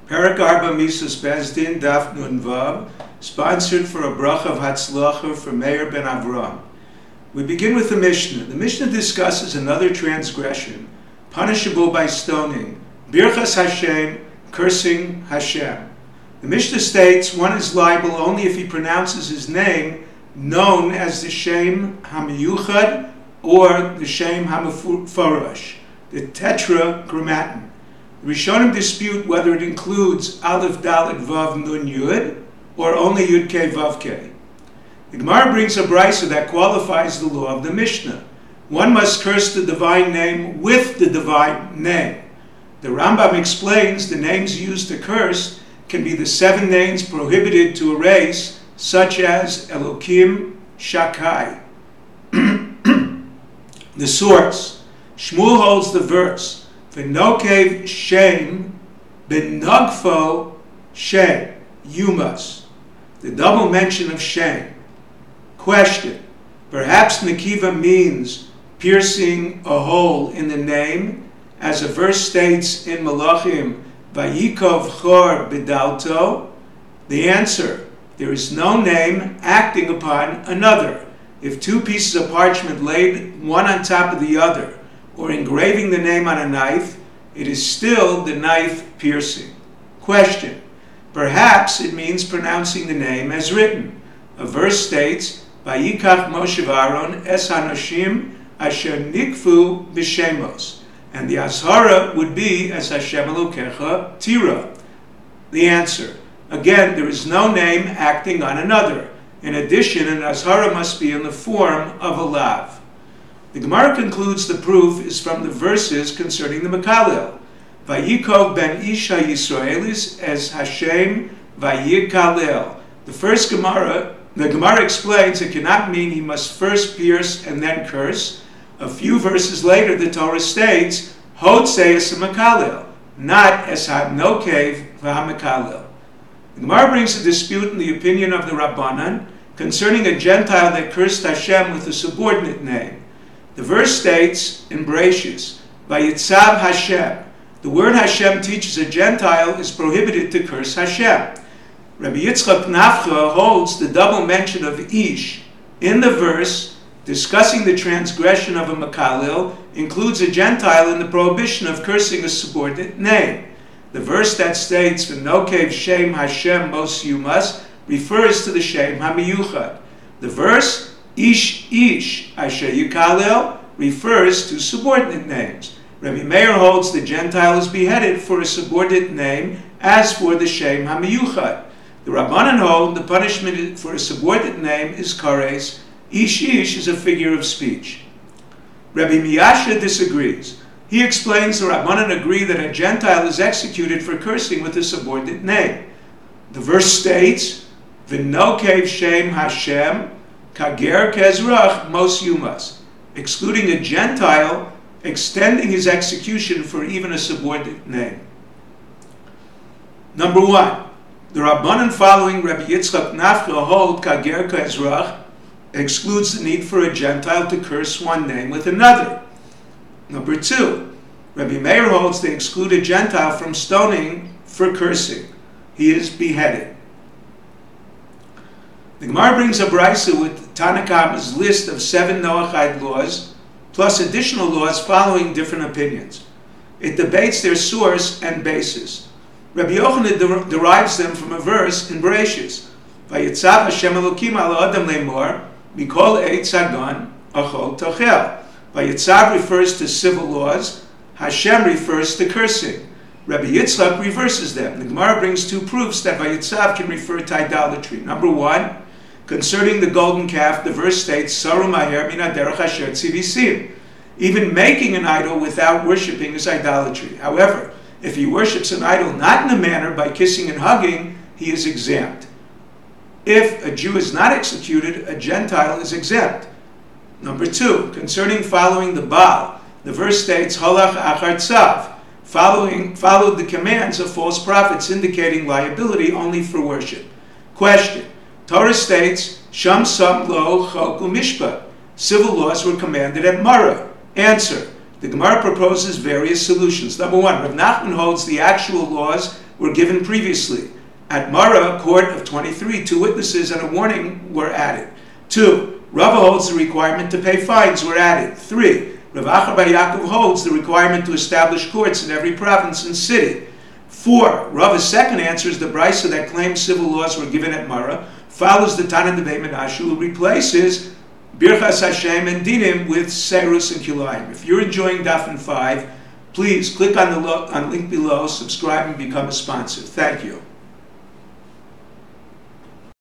Perek Arba Mises Bezdin Daf Nun Vav, sponsored for a bracha of Hatzlacha for Meir ben Avram. We begin with the Mishnah. The Mishnah discusses another transgression, punishable by stoning, Birchas Hashem, cursing Hashem. The Mishnah states one is liable only if he pronounces his name known as the Shem HaMiyuchad or the Shem HaMefurash, the Tetragrammaton. The Rishonim dispute whether it includes Aleph Dalet Vav Nun Yud or only Yud Kei Vav Kei. The Gemara brings a brisa that qualifies the law of the Mishnah. One must curse the divine name with the divine name. The Rambam explains the names used to curse can be the 7 names prohibited to erase, such as Elokim, Shakai. The source. Shmuel holds the verse, V'nokev Shem, B'nogfo Shem, you must. The double mention of Shem. Question. Perhaps Nekiva means piercing a hole in the name, as a verse states in Malachim, Vayikov Chor B'dalto. The answer. There is no name acting upon another. If 2 pieces of parchment laid one on top of the other, or engraving the name on a knife, it is still the knife piercing. Question. Perhaps it means pronouncing the name as written. A verse states, Vayikach Moshe v'Aaron es hanoshim asher nikfu b'shemos. And the Azhara would be as Hashem Elokecha Tira. The answer. Again, there is no name acting on another. In addition, an Azhara must be in the form of a lav. The Gemara concludes the proof is from the verses concerning the Mekalel. Vayikov ben Isha Yisraelis as Hashem Vayikalel. The Gemara explains it cannot mean he must first pierce and then curse. A few verses later, the Torah states, Hotzei es Mekalel, not es ha-nokev v'ha-Mekalel. The Gemara brings a dispute in the opinion of the Rabbanan concerning a Gentile that cursed Hashem with a subordinate name. The verse states in Bereshis, Vayitzav Hashem. The word Hashem teaches a Gentile is prohibited to curse Hashem. Rabbi Yitzchak Nafcha holds the double mention of Ish in the verse discussing the transgression of a Mekalel includes a Gentile in the prohibition of cursing a subordinate name. The verse that states, V'nokev Shem Hashem Mos Yumas, refers to the Shem HaMiyuchad. The verse, Ish Asher Yukalel, refers to subordinate names. Rabbi Meir holds the Gentile is beheaded for a subordinate name as for the Shem HaMiyuchad. The Rabbanan hold the punishment for a subordinate name is kares. Ish is a figure of speech. Rabbi Miyasha disagrees. He explains the Rabbanan agree that a Gentile is executed for cursing with a subordinate name. The verse states, V'nokev Shem Hashem, Kager Kezrach Mos Yumas, excluding a Gentile, extending his execution for even a subordinate name. Number 1, the Rabbanan following Rabbi Yitzchak Nafcha hold Kager Kezrach excludes the need for a Gentile to curse one name with another. Number 2, Rabbi Meir holds they exclude a Gentile from stoning for cursing. He is beheaded. The Gemara brings a brisa with Tanakama's list of 7 Noahide laws, plus additional laws following different opinions. It debates their source and basis. Rabbi Yochanan derives them from a verse in Bereshis. Vayitzav Hashem Elokim ala Adam le'mor, mikol eitz hagan achol tochel. Vayitzav refers to civil laws. Hashem refers to cursing. Rabbi Yitzchak reverses them. The Gemara brings 2 proofs that Vayitzav can refer to idolatry. Number 1, concerning the golden calf, the verse states, Saru maher min haderech asher tzivisim. Even making an idol without worshipping is idolatry. However, if he worships an idol not in a manner by kissing and hugging, he is exempt. If a Jew is not executed, a Gentile is exempt. Number 2, concerning following the Baal, the verse states, Halach achar tzav, followed the commands of false prophets, indicating liability only for worship. Question. Torah states, Sham sam lo chok u'mishpat. Civil laws were commanded at Mara. Answer. The Gemara proposes various solutions. Number 1, Rav Nachman holds the actual laws were given previously. At Mara, court of 23, 2 witnesses and a warning were added. 2. Rava holds the requirement to pay fines were added. 3. Rabbi Akiva holds the requirement to establish courts in every province and city. 4. Rava's second answer is the brisa that claims civil laws were given at Mara follows the Tana Devei Menashe, who replaces Birchas Hashem and Dinim with Serus and Kilayim. If you're enjoying Daf and 5, please click on the link below, subscribe, and become a sponsor. Thank you.